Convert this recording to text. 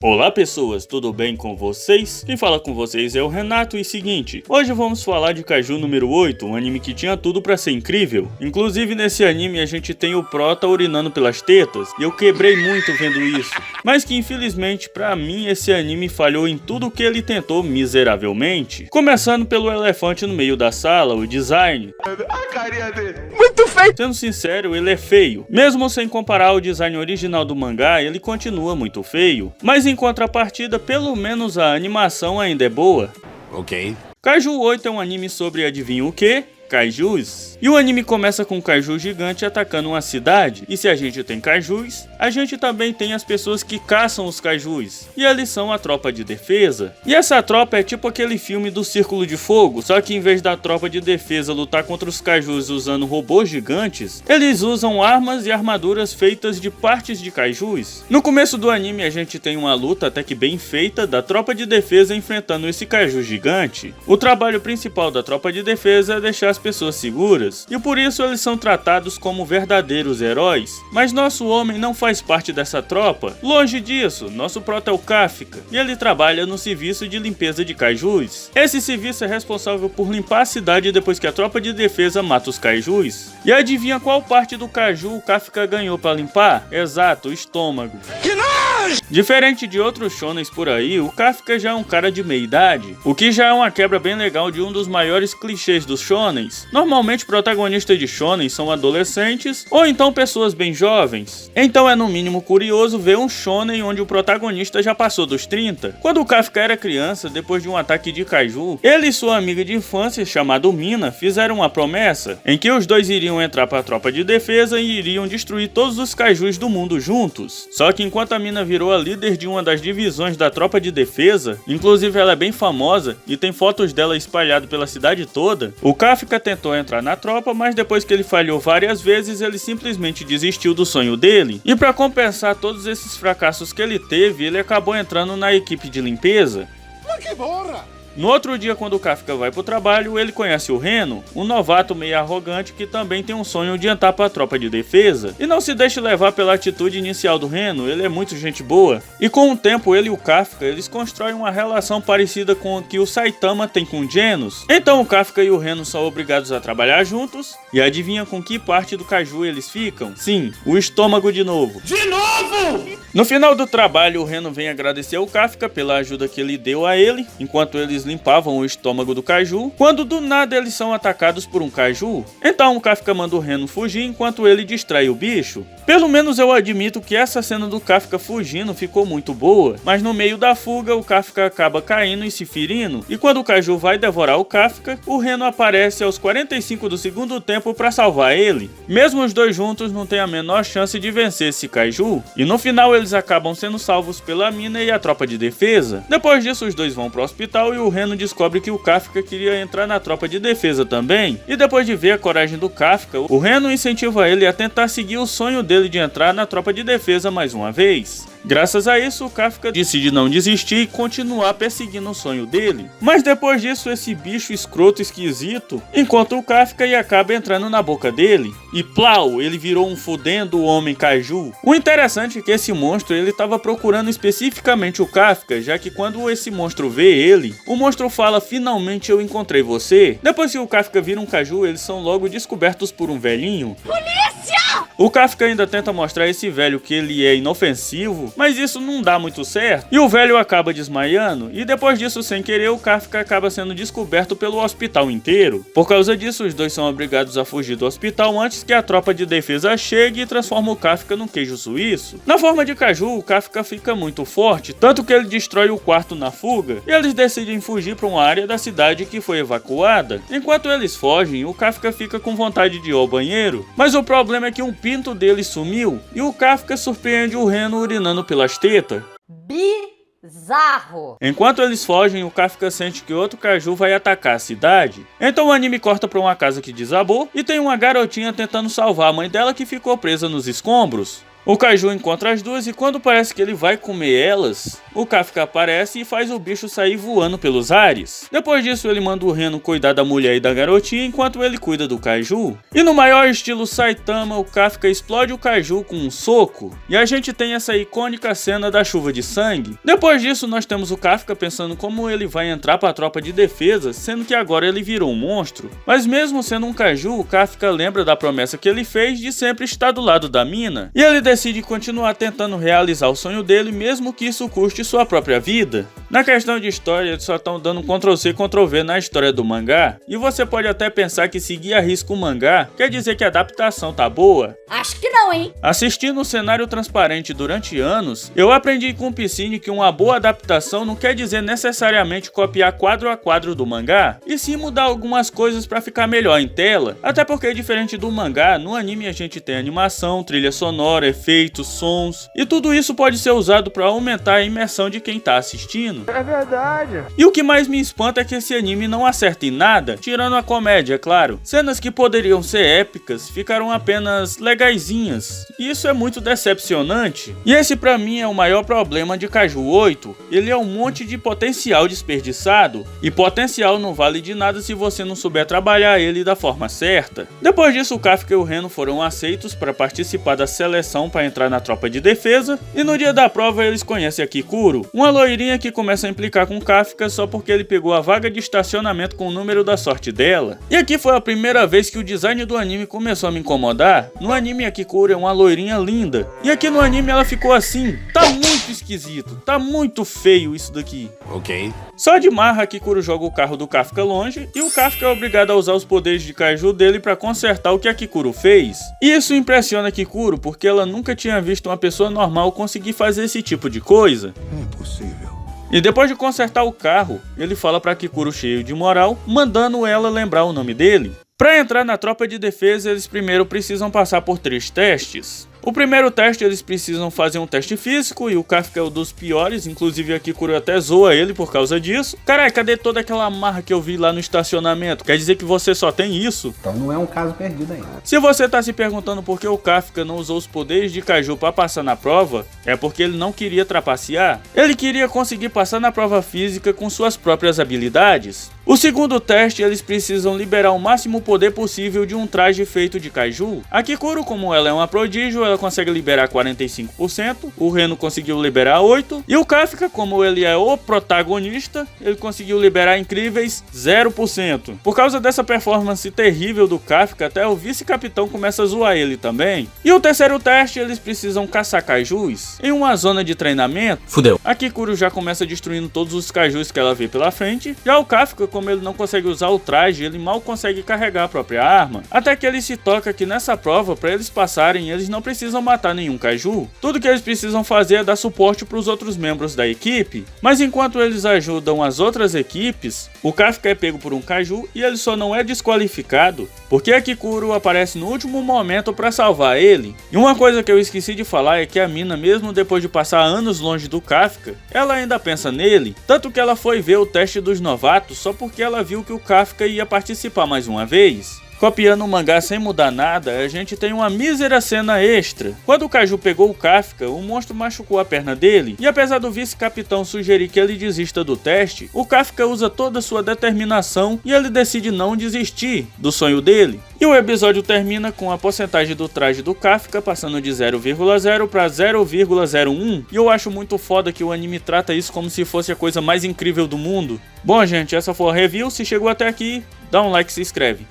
Olá pessoas, tudo bem com vocês? Quem fala com vocês é o Renato e seguinte, hoje vamos falar de Kaiju número 8, um anime que tinha tudo pra ser incrível. Inclusive nesse anime a gente tem o prota urinando pelas tetas, e eu quebrei muito vendo isso. Mas que infelizmente pra mim esse anime falhou em tudo que ele tentou miseravelmente. Começando pelo elefante no meio da sala, o design. A carinha dele. Muito feio! Sendo sincero, ele é feio. Mesmo sem comparar ao design original do mangá, ele continua muito feio. Mas em contrapartida, pelo menos a animação ainda é boa. Ok. Kaiju 8 é um anime sobre adivinha o quê? Kaijus. E o anime começa com um kaiju gigante atacando uma cidade. E se a gente tem kaijus, a gente também tem as pessoas que caçam os kaijus. E eles são a tropa de defesa. E essa tropa é tipo aquele filme do Círculo de Fogo, só que em vez da tropa de defesa lutar contra os kaijus usando robôs gigantes, eles usam armas e armaduras feitas de partes de kaijus. No começo do anime a gente tem uma luta até que bem feita da tropa de defesa enfrentando esse kaiju gigante. O trabalho principal da tropa de defesa é deixar as pessoas seguras, e por isso eles são tratados como verdadeiros heróis. Mas nosso homem não faz parte dessa tropa. Longe disso, nosso prota é o Kafka, e ele trabalha no serviço de limpeza de kaijus. Esse serviço é responsável por limpar a cidade depois que a tropa de defesa mata os kaijus. E adivinha qual parte do kaiju o Kafka ganhou para limpar? Exato, o estômago. Diferente de outros shonens por aí, o Kafka já é um cara de meia idade, o que já é uma quebra bem legal de um dos maiores clichês dos shonens. Normalmente protagonistas de shonen são adolescentes ou então pessoas bem jovens. Então é no mínimo curioso ver um shonen onde o protagonista já passou dos 30. Quando o Kafka era criança, depois de um ataque de kaiju, ele e sua amiga de infância, chamada Mina, fizeram uma promessa, em que os dois iriam entrar para a tropa de defesa e iriam destruir todos os kaijus do mundo juntos. Só que enquanto a Mina virou a líder de uma das divisões da tropa de defesa, inclusive ela é bem famosa e tem fotos dela espalhadas pela cidade toda, o Kafka tentou entrar na tropa, mas depois que ele falhou várias vezes, ele simplesmente desistiu do sonho dele. E para compensar todos esses fracassos que ele teve, ele acabou entrando na equipe de limpeza. Mas que borra! No outro dia, quando o Kafka vai pro trabalho, ele conhece o Reno, um novato meio arrogante que também tem um sonho de entrar pra tropa de defesa. E não se deixe levar pela atitude inicial do Reno, ele é muito gente boa. E com o tempo, ele e o Kafka, eles constroem uma relação parecida com a que o Saitama tem com o Genos. Então o Kafka e o Reno são obrigados a trabalhar juntos, e adivinha com que parte do kaiju eles ficam? Sim, o estômago de novo. De novo! No final do trabalho, o Reno vem agradecer ao Kafka pela ajuda que ele deu a ele, enquanto eles limpavam o estômago do kaiju, quando do nada eles são atacados por um kaiju. Então o Kafka manda o Reno fugir enquanto ele distrai o bicho. Pelo menos eu admito que essa cena do Kafka fugindo ficou muito boa, mas no meio da fuga o Kafka acaba caindo e se ferindo, e quando o kaiju vai devorar o Kafka, o Reno aparece aos 45 do segundo tempo para salvar ele. Mesmo os dois juntos não têm a menor chance de vencer esse kaiju, e no final eles acabam sendo salvos pela Mina e a tropa de defesa. Depois disso os dois vão pro hospital e o Reno descobre que o Kafka queria entrar na tropa de defesa também, e depois de ver a coragem do Kafka, o Reno incentiva ele a tentar seguir o sonho dele de entrar na tropa de defesa mais uma vez. Graças a isso, o Kafka decide não desistir e continuar perseguindo o sonho dele. Mas depois disso, esse bicho escroto esquisito encontra o Kafka e acaba entrando na boca dele. E plau, ele virou um fudendo homem kaiju. O interessante é que esse monstro ele estava procurando especificamente o Kafka, já que quando esse monstro vê ele, o monstro fala: finalmente eu encontrei você. Depois que o Kafka vira um kaiju, eles são logo descobertos por um velhinho. O Kafka ainda tenta mostrar a esse velho que ele é inofensivo, mas isso não dá muito certo, e o velho acaba desmaiando, e depois disso, sem querer, o Kafka acaba sendo descoberto pelo hospital inteiro. Por causa disso, os dois são obrigados a fugir do hospital antes que a tropa de defesa chegue e transforma o Kafka num queijo suíço. Na forma de kaiju, o Kafka fica muito forte, tanto que ele destrói o quarto na fuga, e eles decidem fugir para uma área da cidade que foi evacuada. Enquanto eles fogem, o Kafka fica com vontade de ir ao banheiro, mas o problema é que um pinto dele sumiu, e o Kafka surpreende o Reno urinando pelas tetas. Bizarro! Enquanto eles fogem, o Kafka sente que outro kaiju vai atacar a cidade. Então o anime corta pra uma casa que desabou e tem uma garotinha tentando salvar a mãe dela que ficou presa nos escombros. O Kaiju encontra as duas e quando parece que ele vai comer elas, o Kafka aparece e faz o bicho sair voando pelos ares. Depois disso ele manda o Reno cuidar da mulher e da garotinha enquanto ele cuida do Kaiju. E no maior estilo Saitama, o Kafka explode o Kaiju com um soco e a gente tem essa icônica cena da chuva de sangue. Depois disso nós temos o Kafka pensando como ele vai entrar para a tropa de defesa, sendo que agora ele virou um monstro. Mas mesmo sendo um Kaiju, o Kafka lembra da promessa que ele fez de sempre estar do lado da mina e ele decide continuar tentando realizar o sonho dele, mesmo que isso custe sua própria vida. Na questão de história, eles só estão dando Ctrl+C, Ctrl+V na história do mangá, e você pode até pensar que seguir a risco o mangá quer dizer que a adaptação tá boa. Acho que não, hein? Assistindo o cenário transparente durante anos, eu aprendi com o Piscine que uma boa adaptação não quer dizer necessariamente copiar quadro a quadro do mangá, e sim mudar algumas coisas para ficar melhor em tela, até porque diferente do mangá, no anime a gente tem animação, trilha sonora, efeitos, sons, e tudo isso pode ser usado para aumentar a imersão de quem tá assistindo. É verdade. E o que mais me espanta é que esse anime não acerta em nada, tirando a comédia, é claro. Cenas que poderiam ser épicas ficaram apenas legaisinhas, e isso é muito decepcionante. E esse pra mim é o maior problema de Kaiju 8, ele é um monte de potencial desperdiçado, e potencial não vale de nada se você não souber trabalhar ele da forma certa. Depois disso o Kafka e o Reno foram aceitos para participar da seleção para entrar na tropa de defesa, e no dia da prova eles conhecem a Kikuro, uma loirinha que começa a implicar com Kafka só porque ele pegou a vaga de estacionamento com o número da sorte dela. E aqui foi a primeira vez que o design do anime começou a me incomodar. No anime a Kikuro é uma loirinha linda, e aqui no anime ela ficou assim. Tá muito esquisito, tá muito feio isso daqui. Ok. Só de marra, a Kikuro joga o carro do Kafka longe e o Kafka é obrigado a usar os poderes de Kaiju dele para consertar o que a Kikuro fez. E isso impressiona a Kikuro porque ela nunca tinha visto uma pessoa normal conseguir fazer esse tipo de coisa. É impossível. E depois de consertar o carro, ele fala pra Kikuro cheio de moral, mandando ela lembrar o nome dele. Para entrar na tropa de defesa, eles primeiro precisam passar por 3 testes. O primeiro teste eles precisam fazer um teste físico e o Kafka é um dos piores, inclusive a Kikuro até zoa ele por causa disso. Caralho, cadê toda aquela marra que eu vi lá no estacionamento? Quer dizer que você só tem isso? Então não é um caso perdido ainda. Se você tá se perguntando por que o Kafka não usou os poderes de Kaiju para passar na prova, é porque ele não queria trapacear. Ele queria conseguir passar na prova física com suas próprias habilidades. O segundo teste, eles precisam liberar o máximo poder possível de um traje feito de Kaiju. A Kikuro, como ela é uma prodígio, ela consegue liberar 45%, o Reno conseguiu liberar 8%, e o Kafka, como ele é o protagonista, ele conseguiu liberar incríveis 0%. Por causa dessa performance terrível do Kafka, até o vice-capitão começa a zoar ele também. E o terceiro teste, eles precisam caçar Kaijus. Em uma zona de treinamento, Fudeu. a Kikuro já começa destruindo todos os Kaijus que ela vê pela frente, já o Kafka, como ele não consegue usar o traje, ele mal consegue carregar a própria arma, até que ele se toca que nessa prova, para eles passarem, eles não precisam matar nenhum Kaiju. Tudo que eles precisam fazer é dar suporte para os outros membros da equipe, mas enquanto eles ajudam as outras equipes, o Kafka é pego por um Kaiju e ele só não é desqualificado, porque a Kikuro aparece no último momento para salvar ele. E uma coisa que eu esqueci de falar é que a mina, mesmo depois de passar anos longe do Kafka, ela ainda pensa nele, tanto que ela foi ver o teste dos novatos só porque ela viu que o Kafka ia participar mais uma vez. Copiando o mangá sem mudar nada, a gente tem uma mísera cena extra. Quando o Kaiju pegou o Kafka, o monstro machucou a perna dele, e apesar do vice-capitão sugerir que ele desista do teste, o Kafka usa toda a sua determinação e ele decide não desistir do sonho dele. E o episódio termina com a porcentagem do traje do Kafka passando de 0,0 para 0,01, e eu acho muito foda que o anime trata isso como se fosse a coisa mais incrível do mundo. Bom gente, essa foi a review, se chegou até aqui, dá um like e se inscreve.